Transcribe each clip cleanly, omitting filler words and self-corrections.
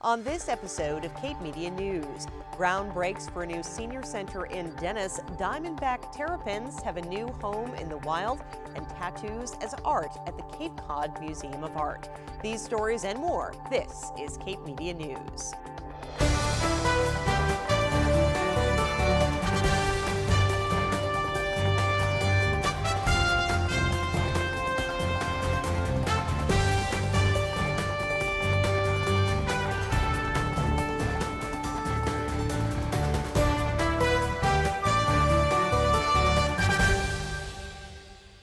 On this episode of Cape Media News, ground breaks for a new senior center in Dennis, diamondback terrapins have a new home in the wild, and tattoos as art at the Cape Cod Museum of Art. These stories and more, this is Cape Media News.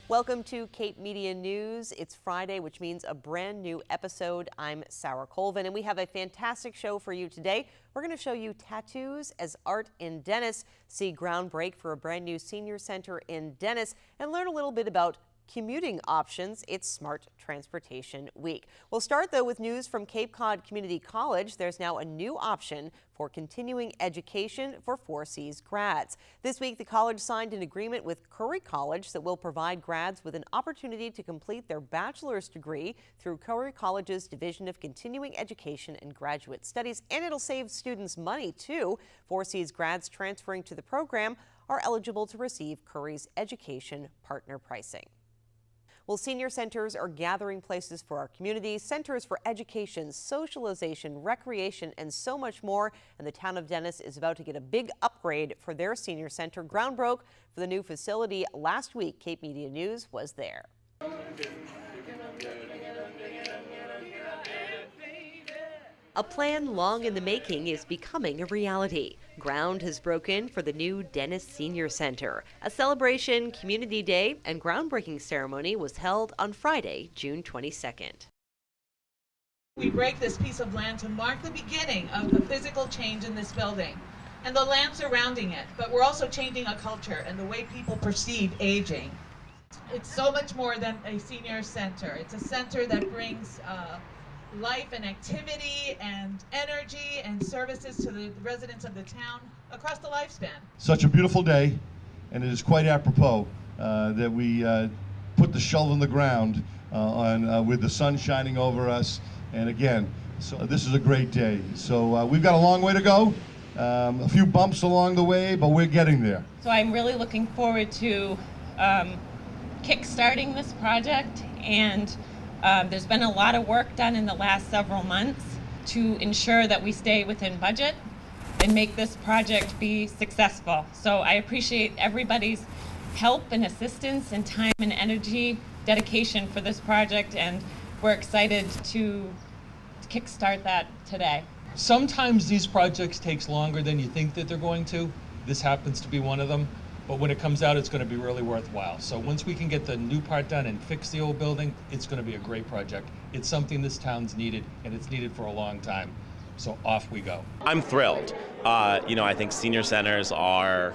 Welcome to Cape Media News. It's Friday, which means a brand new episode. I'm Sarah Colvin, and we have a fantastic show for you today. We're going to show you tattoos as art in Dennis, see ground break for a brand new senior center in Dennis, and learn a little bit about commuting options. It's Smart Transportation Week. We'll start though with news from Cape Cod Community College. There's now a new option for continuing education for 4Cs grads. This week, the college signed an agreement with Curry College that will provide grads with an opportunity to complete their bachelor's degree through Curry College's Division of Continuing Education and Graduate Studies, and it'll save students money too. 4Cs grads transferring to the program are eligible to receive Curry's education partner pricing. Well, senior centers are gathering places for our community, centers for education, socialization, recreation, and so much more. And the town of Dennis is about to get a big upgrade for their senior center. Ground broke for the new facility last week. Cape Media News was there. A plan long in the making is becoming a reality. Ground has broken for the new Dennis Senior Center. A celebration, community day, and groundbreaking ceremony was held on Friday, June 22nd. We break this piece of land to mark the beginning of the physical change in this building and the land surrounding it, but we're also changing a culture and the way people perceive aging. It's so much more than a senior center. It's a center that brings life and activity and energy and services to the residents of the town across the lifespan. Such a beautiful day, and it is quite apropos that we put the shovel in the ground with the sun shining over us. And again, so this is a great day. So we've got a long way to go, a few bumps along the way, but we're getting there. So I'm really looking forward to kick-starting this project, and there's been a lot of work done in the last several months to ensure that we stay within budget and make this project be successful. So I appreciate everybody's help and assistance and time and energy, dedication for this project, and we're excited to kickstart that today. Sometimes these projects takes longer than you think that they're going to. This happens to be one of them. But when it comes out, it's going to be really worthwhile. So once we can get the new part done and fix the old building, it's going to be a great project. It's something this town's needed, and it's needed for a long time. So off we go. I'm thrilled. I think senior centers are,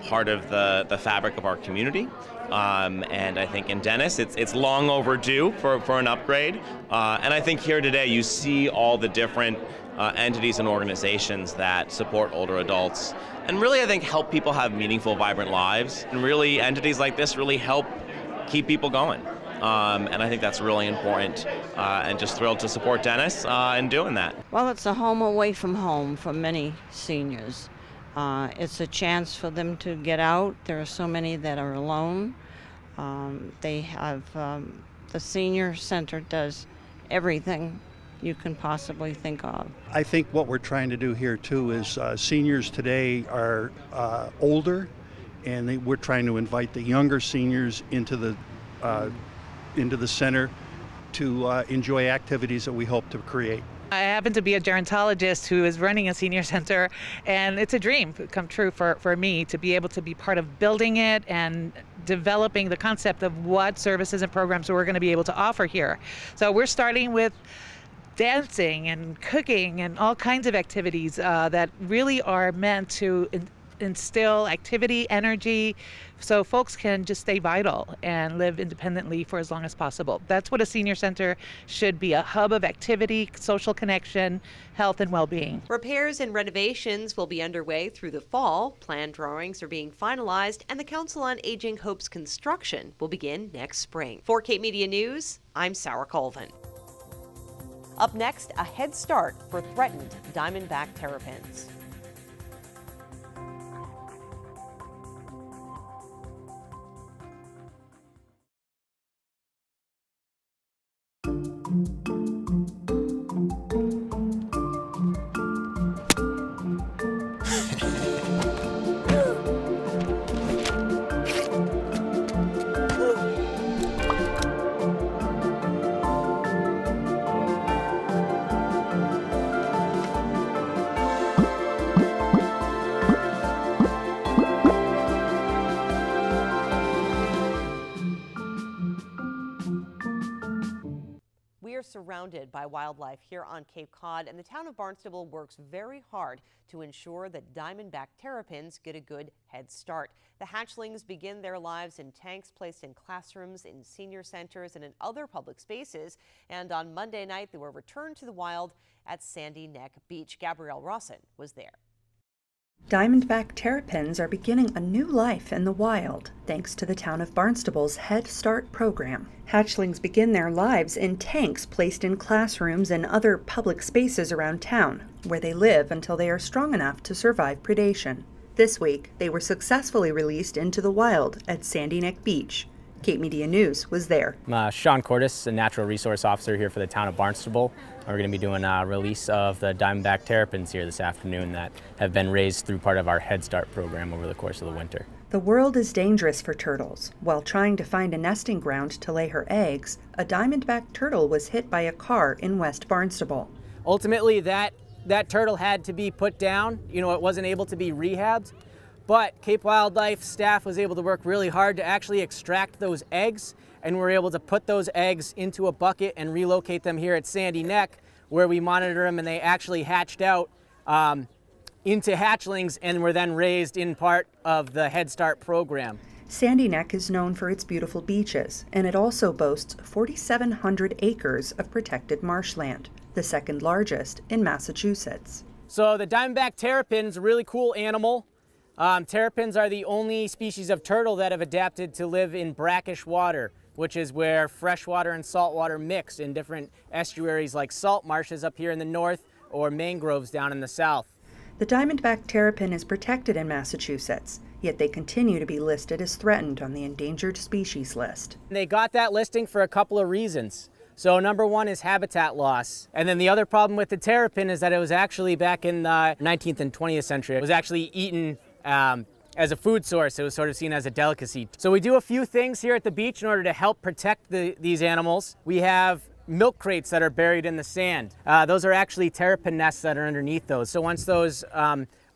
part of the fabric of our community. And I think in Dennis, it's long overdue for an upgrade. And I think here today, you see all the different entities and organizations that support older adults and really, I think, help people have meaningful, vibrant lives. And really, entities like this really help keep people going. And I think that's really important, and just thrilled to support Dennis in doing that. Well, it's a home away from home for many seniors. It's a chance for them to get out. There are so many that are alone. They have, the senior center does everything you can possibly think of. I think what we're trying to do here too is seniors today are older, and we're trying to invite the younger seniors into the center to enjoy activities that we hope to create. I happen to be a gerontologist who is running a senior center, and it's a dream come true for me to be able to be part of building it and developing the concept of what services and programs we're going to be able to offer here. So we're starting with dancing and cooking and all kinds of activities that really are meant to instill activity, energy, so folks can just stay vital and live independently for as long as possible. That's what a senior center should be, a hub of activity, social connection, health, and well-being. Repairs and renovations will be underway through the fall. Plan drawings are being finalized, and the Council on Aging hopes construction will begin next spring. For Cape Media News, I'm Sarah Colvin. Up next, a head start for threatened diamondback terrapins. We are surrounded by wildlife here on Cape Cod, and the town of Barnstable works very hard to ensure that diamondback terrapins get a good head start. The hatchlings begin their lives in tanks placed in classrooms, in senior centers, and in other public spaces. And on Monday night, they were returned to the wild at Sandy Neck Beach. Gabrielle Rawson was there. Diamondback terrapins are beginning a new life in the wild, thanks to the town of Barnstable's Headstart Program. Hatchlings begin their lives in tanks placed in classrooms and other public spaces around town, where they live until they are strong enough to survive predation. This week, they were successfully released into the wild at Sandy Neck Beach. Cape Media News was there. I'm Sean Cordes, a natural resource officer here for the town of Barnstable. We're going to be doing a release of the diamondback terrapins here this afternoon that have been raised through part of our Head Start program over the course of the winter. The world is dangerous for turtles. While trying to find a nesting ground to lay her eggs, a diamondback turtle was hit by a car in West Barnstable. Ultimately, that turtle had to be put down. You know, it wasn't able to be rehabbed. But Cape Wildlife staff was able to work really hard to actually extract those eggs, and we're able to put those eggs into a bucket and relocate them here at Sandy Neck, where we monitor them, and they actually hatched out into hatchlings and were then raised in part of the Head Start program. Sandy Neck is known for its beautiful beaches, and it also boasts 4,700 acres of protected marshland, the second largest in Massachusetts. So the diamondback terrapin is a really cool animal. Terrapins are the only species of turtle that have adapted to live in brackish water, which is where freshwater and saltwater mix in different estuaries like salt marshes up here in the north or mangroves down in the south. The diamondback terrapin is protected in Massachusetts, yet they continue to be listed as threatened on the endangered species list. They got that listing for a couple of reasons. So number one is habitat loss. And then the other problem with the terrapin is that it was actually back in the 19th and 20th century, it was actually eaten as a food source. It was sort of seen as a delicacy. So we do a few things here at the beach in order to help protect these animals. We have milk crates that are buried in the sand. Those are actually terrapin nests that are underneath those. So once those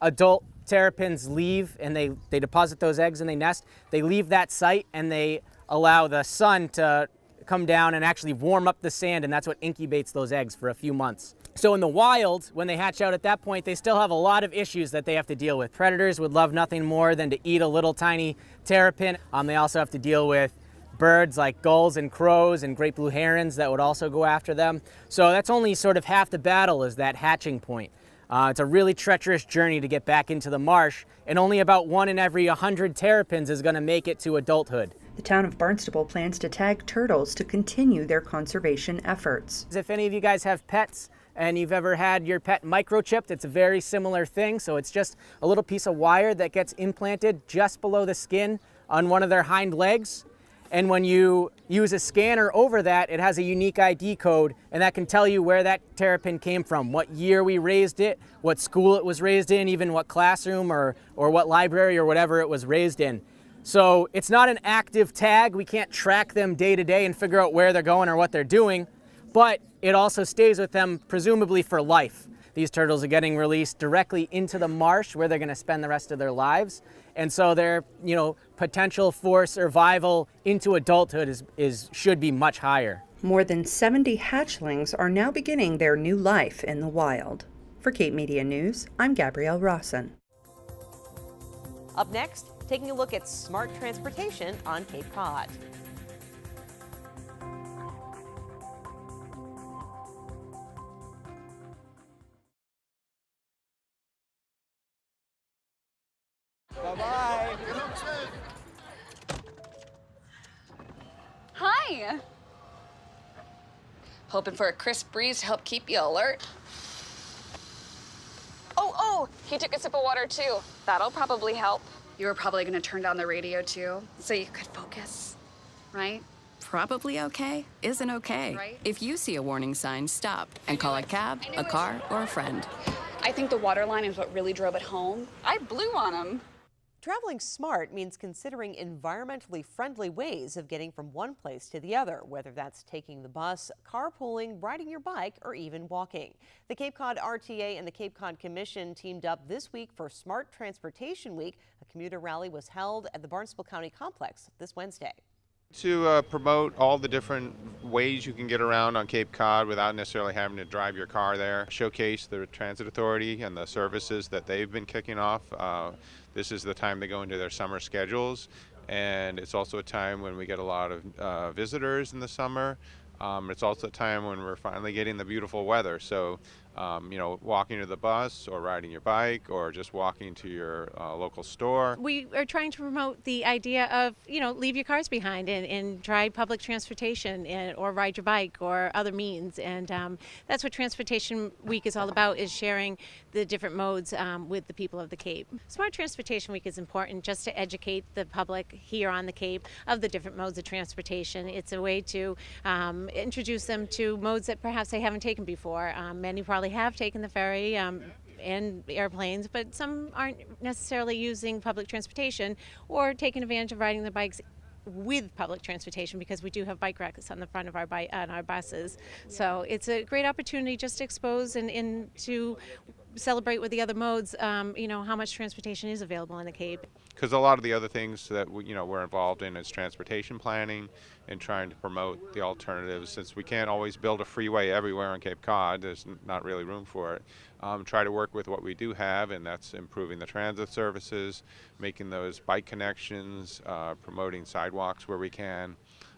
adult terrapins leave and they deposit those eggs and they nest, they leave that site and they allow the sun to come down and actually warm up the sand, and that's what incubates those eggs for a few months. So in the wild, when they hatch out at that point, they still have a lot of issues that they have to deal with. Predators would love nothing more than to eat a little tiny terrapin. They also have to deal with birds like gulls and crows and great blue herons that would also go after them. So that's only sort of half the battle, is that hatching point. It's a really treacherous journey to get back into the marsh, and only about 1 in every 100 terrapins is going to make it to adulthood. The town of Barnstable plans to tag turtles to continue their conservation efforts. If any of you guys have pets and you've ever had your pet microchipped, it's a very similar thing. So it's just a little piece of wire that gets implanted just below the skin on one of their hind legs. And when you use a scanner over that, it has a unique ID code, and that can tell you where that terrapin came from, what year we raised it, what school it was raised in, even what classroom or what library or whatever it was raised in. So it's not an active tag. We can't track them day to day and figure out where they're going or what they're doing, but it also stays with them presumably for life. These turtles are getting released directly into the marsh where they're going to spend the rest of their lives. And so their, potential for survival into adulthood should be much higher. More than 70 hatchlings are now beginning their new life in the wild. For Cape Media News, I'm Gabrielle Rawson. Up next, taking a look at smart transportation on Cape Cod. Bye-bye. Hi. Hoping for a crisp breeze to help keep you alert. Oh, he took a sip of water too. That'll probably help. You were probably gonna turn down the radio too, so you could focus, right? Probably okay isn't okay. Right. If you see a warning sign, stop and call a cab, a car, or a friend. I think the water line is what really drove it home. I blew on him. Traveling smart means considering environmentally friendly ways of getting from one place to the other, whether that's taking the bus, carpooling, riding your bike, or even walking. The Cape Cod RTA and the Cape Cod Commission teamed up this week for Smart Transportation Week. A commuter rally was held at the Barnstable County Complex this Wednesday. To promote all the different ways you can get around on Cape Cod without necessarily having to drive your car there. Showcase the Transit Authority and the services that they've been kicking off. This is the time they go into their summer schedules, and it's also a time when we get a lot of visitors in the summer. It's also a time when we're finally getting the beautiful weather. So, walking to the bus or riding your bike or just walking to your local store. We are trying to promote the idea of, leave your cars behind and try public transportation or ride your bike or other means. And that's what Transportation Week is all about, is sharing the different modes with the people of the Cape. Smart Transportation Week is important just to educate the public here on the Cape of the different modes of transportation. It's a way to introduce them to modes that perhaps they haven't taken before. Many probably have taken the ferry and airplanes, but some aren't necessarily using public transportation or taking advantage of riding their bikes with public transportation, because we do have bike racks on the front of our buses. So it's a great opportunity just to expose and to celebrate with the other modes, how much transportation is available in the Cape. Because a lot of the other things that we're involved in is transportation planning and trying to promote the alternatives. Since we can't always build a freeway everywhere on Cape Cod, there's not really room for it. Try to work with what we do have, and that's improving the transit services, making those bike connections, promoting sidewalks where we can,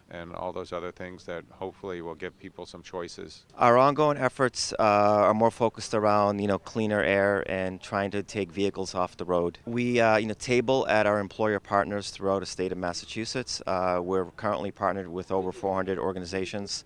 and all those other things that hopefully will give people some choices. Our ongoing efforts are more focused around, cleaner air and trying to take vehicles off the road. We, table at our employer partners throughout the state of Massachusetts. We're currently partnered with over 400 organizations.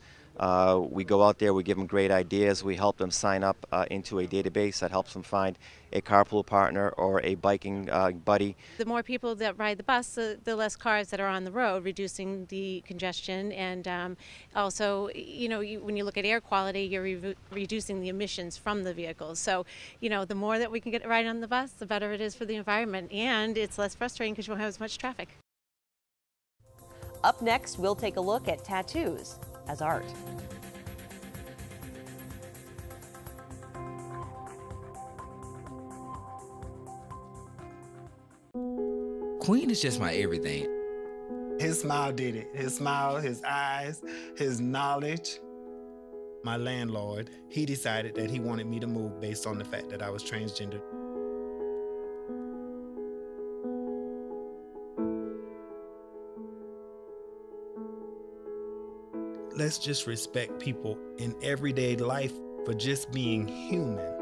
We go out there, we give them great ideas, we help them sign up into a database that helps them find a carpool partner or a biking buddy. The more people that ride the bus, the less cars that are on the road, reducing the congestion, and also, when you look at air quality, you're reducing the emissions from the vehicles. So, the more that we can get right on the bus, the better it is for the environment, and it's less frustrating because you won't have as much traffic. Up next, we'll take a look at tattoos as art. Queen is just my everything. His smile did it. His smile, his eyes, his knowledge. My landlord, he decided that he wanted me to move based on the fact that I was transgender. Let's just respect people in everyday life for just being human.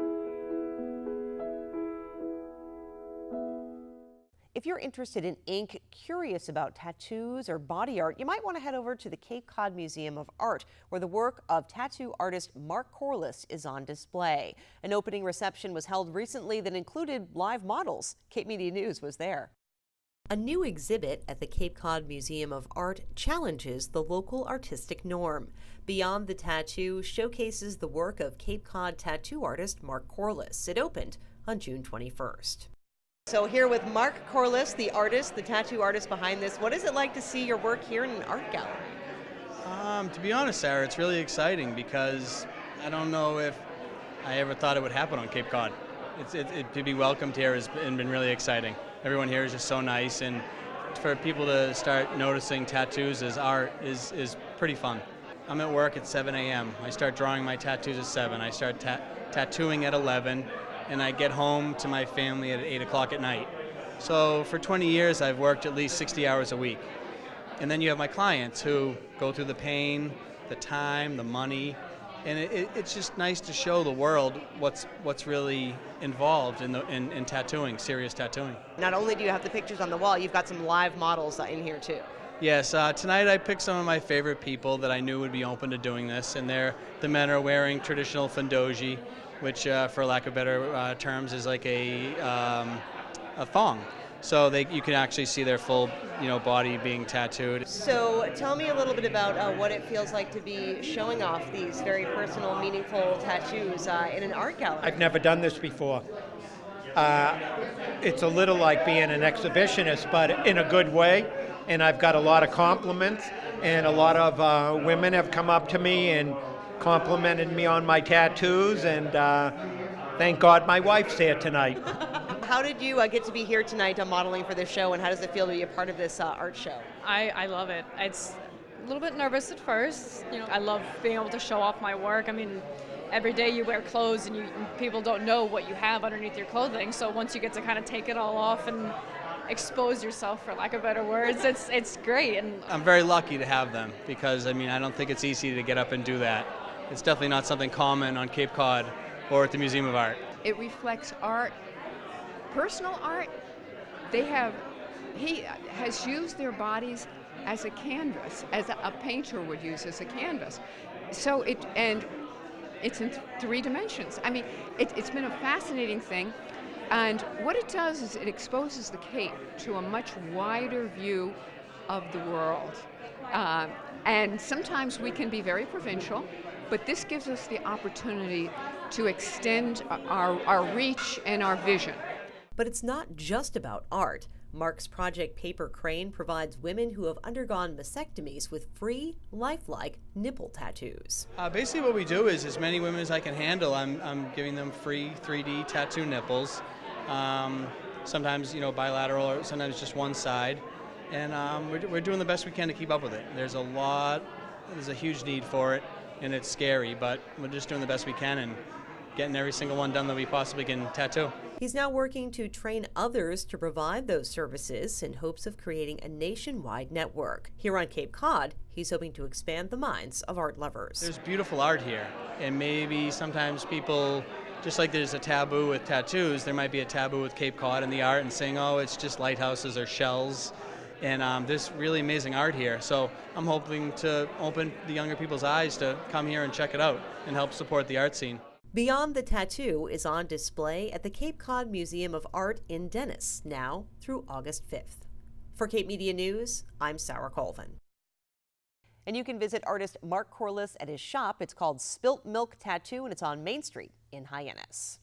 If you're interested in ink, curious about tattoos or body art, you might want to head over to the Cape Cod Museum of Art, where the work of tattoo artist Mark Corliss is on display. An opening reception was held recently that included live models. Cape Media News was there. A new exhibit at the Cape Cod Museum of Art challenges the local artistic norm. Beyond the Tattoo showcases the work of Cape Cod tattoo artist Mark Corliss. It opened on June 21st. So here with Mark Corliss, the artist, the tattoo artist behind this. What is it like to see your work here in an art gallery? To be honest, Sarah, it's really exciting because I don't know if I ever thought it would happen on Cape Cod. To be welcomed here has been really exciting. Everyone here is just so nice, and for people to start noticing tattoos as art is pretty fun. I'm at work at 7 a.m. I start drawing my tattoos at 7. I start tattooing at 11, and I get home to my family at 8 o'clock at night. So for 20 years, I've worked at least 60 hours a week. And then you have my clients who go through the pain, the time, the money, and it's just nice to show the world what's really involved in tattooing, serious tattooing. Not only do you have the pictures on the wall, you've got some live models in here too. Yes, tonight I picked some of my favorite people that I knew would be open to doing this, and the men are wearing traditional fundoji, which, for lack of better terms, is like a thong. So you can actually see their full, body being tattooed. So tell me a little bit about what it feels like to be showing off these very personal, meaningful tattoos in an art gallery. I've never done this before. It's a little like being an exhibitionist, but in a good way. And I've got a lot of compliments, and a lot of women have come up to me and complimented me on my tattoos, and thank God my wife's here tonight. How did you get to be here tonight modeling for this show, and how does it feel to be a part of this art show? I love it. It's a little bit nervous at first. I love being able to show off my work. I mean, every day you wear clothes and people don't know what you have underneath your clothing. So once you get to kind of take it all off and expose yourself, for lack of better words, it's great. And I'm very lucky to have them because, I don't think it's easy to get up and do that. It's definitely not something common on Cape Cod or at the Museum of Art. It reflects art, personal art. He has used their bodies as a canvas, as a painter would use as a canvas. So it's in 3 dimensions. It's been a fascinating thing. And what it does is it exposes the Cape to a much wider view of the world. And sometimes we can be very provincial, but this gives us the opportunity to extend our reach and our vision. But it's not just about art. Mark's project Paper Crane provides women who have undergone mastectomies with free, lifelike nipple tattoos. Basically what we do is as many women as I can handle, I'm giving them free 3D tattoo nipples. Sometimes, bilateral, or sometimes just one side. And we're doing the best we can to keep up with it. There's a huge need for it, and it's scary, but we're just doing the best we can and getting every single one done that we possibly can tattoo. He's now working to train others to provide those services in hopes of creating a nationwide network. Here on Cape Cod, he's hoping to expand the minds of art lovers. There's beautiful art here, and maybe sometimes people, just like there's a taboo with tattoos, there might be a taboo with Cape Cod and the art and saying, oh, it's just lighthouses or shells. And there's really amazing art here. So I'm hoping to open the younger people's eyes to come here and check it out and help support the art scene. Beyond the Tattoo is on display at the Cape Cod Museum of Art in Dennis, now through August 5th. For Cape Media News, I'm Sarah Colvin. And you can visit artist Mark Corliss at his shop. It's called Spilt Milk Tattoo, and it's on Main Street in Hyannis.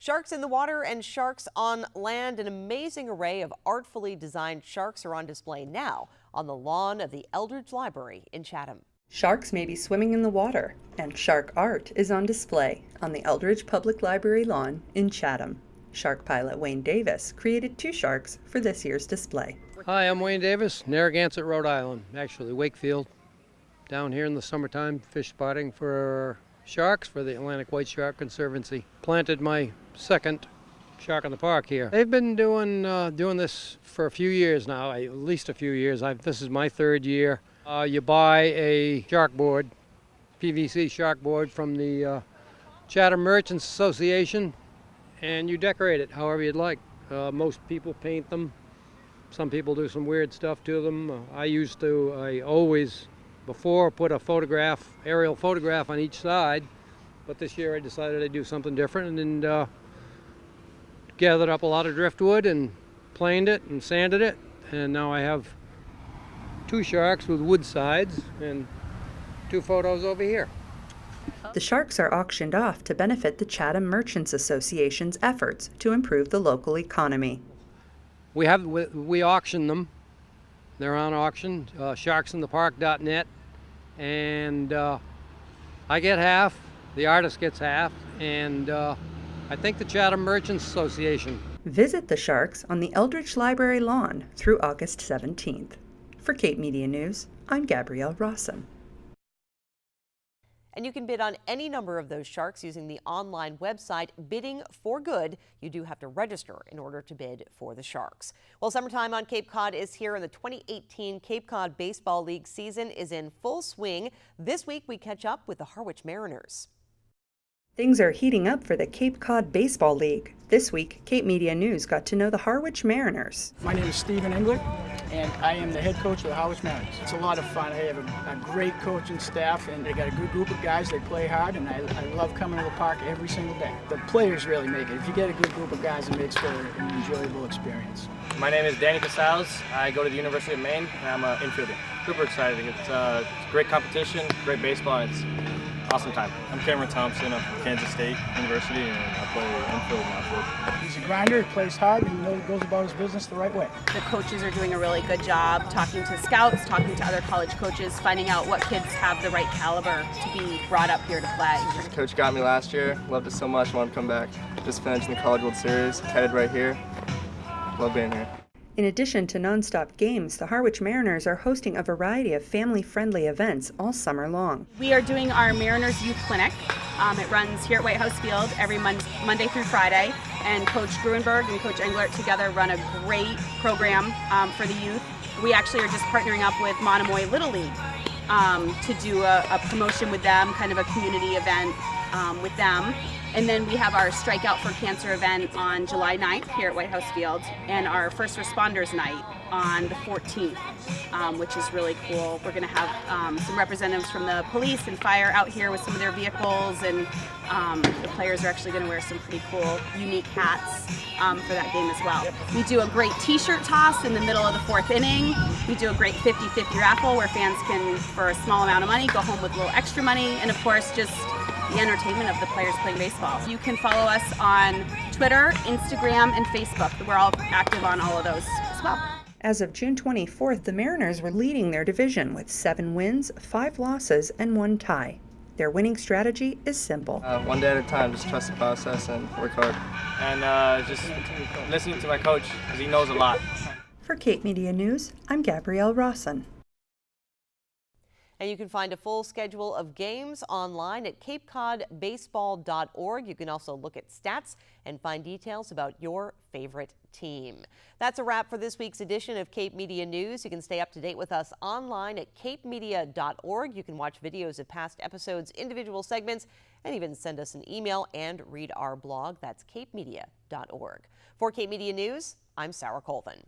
Sharks in the water and sharks on land. An amazing array of artfully designed sharks are on display now on the lawn of the Eldridge Library in Chatham. Sharks may be swimming in the water, and shark art is on display on the Eldridge Public Library lawn in Chatham. Shark pilot Wayne Davis created 2 sharks for this year's display. Hi, I'm Wayne Davis, Narragansett, Rhode Island, actually Wakefield. Down here in the summertime, fish spotting for sharks for the Atlantic White Shark Conservancy. Planted my 2nd shark in the park here. They've been doing this for a few years now, at least a few years. This is my 3rd year. You buy a shark board, PVC shark board from the Chatham Merchants Association, and you decorate it however you'd like. Most people paint them. Some people do some weird stuff to them. I always, before, put a aerial photograph on each side, but this year I decided I'd do something different and gathered up a lot of driftwood and planed it and sanded it, and now I have 2 sharks with wood sides and 2 photos over here. The sharks are auctioned off to benefit the Chatham Merchants Association's efforts to improve the local economy. We auction them. They're on auction, sharksinthepark.net, and I get half, the artist gets half, and I think the Chatham Merchants Association. Visit the sharks on the Eldridge Library lawn through August 17th. For Cape Media News, I'm Gabrielle Rawson. And you can bid on any number of those sharks using the online website Bidding for Good. You do have to register in order to bid for the sharks. Well, summertime on Cape Cod is here, and the 2018 Cape Cod Baseball League season is in full swing. This week we catch up with the Harwich Mariners. Things are heating up for the Cape Cod Baseball League. This week, Cape Media News got to know the Harwich Mariners. My name is Stephen Englick, and I am the head coach of the Harwich Mariners. It's a lot of fun. I have a great coaching staff, and they got a good group of guys. They play hard, and I love coming to the park every single day. The players really make it. If you get a good group of guys, it makes for an enjoyable experience. My name is Danny Casals. I go to the University of Maine, and I'm an infielder. Super exciting. It's a great competition, great baseball, and it's awesome time. I'm Cameron Thompson. I'm from Kansas State University, and I play infield and outfield. He's a grinder, he plays hard, and he goes about his business the right way. The coaches are doing a really good job talking to scouts, talking to other college coaches, finding out what kids have the right caliber to be brought up here to play. Coach got me last year. Loved it so much. Want to come back. Just finished the College World Series. Headed right here. Love being here. In addition to nonstop games, the Harwich Mariners are hosting a variety of family-friendly events all summer long. We are doing our Mariners Youth Clinic. It runs here at White House Field every Monday through Friday, and Coach Gruenberg and Coach Englert together run a great program for the youth. We actually are just partnering up with Monomoy Little League to do a promotion with them, kind of a community event with them. And then we have our Strike Out for Cancer event on July 9th here at White House Field, and our First Responders Night on the 14th, which is really cool. We're going to have some representatives from the police and fire out here with some of their vehicles, and the players are actually going to wear some pretty cool, unique hats for that game as well. We do a great t-shirt toss in the middle of the 4th inning. We do a great 50-50 raffle where fans can, for a small amount of money, go home with a little extra money, and of course just the entertainment of the players playing baseball. You can follow us on Twitter, Instagram, and Facebook. We're all active on all of those as well. As of June 24th, the Mariners were leading their division with 7 wins, 5 losses, and 1 tie. Their winning strategy is simple. One day at a time, just trust the process and work hard. And just listening to my coach, because he knows a lot. For Cape Media News, I'm Gabrielle Rawson. And you can find a full schedule of games online at capecodbaseball.org. You can also look at stats and find details about your favorite team. That's a wrap for this week's edition of Cape Media News. You can stay up to date with us online at capemedia.org. You can watch videos of past episodes, individual segments, and even send us an email and read our blog. That's capemedia.org. For Cape Media News, I'm Sarah Colvin.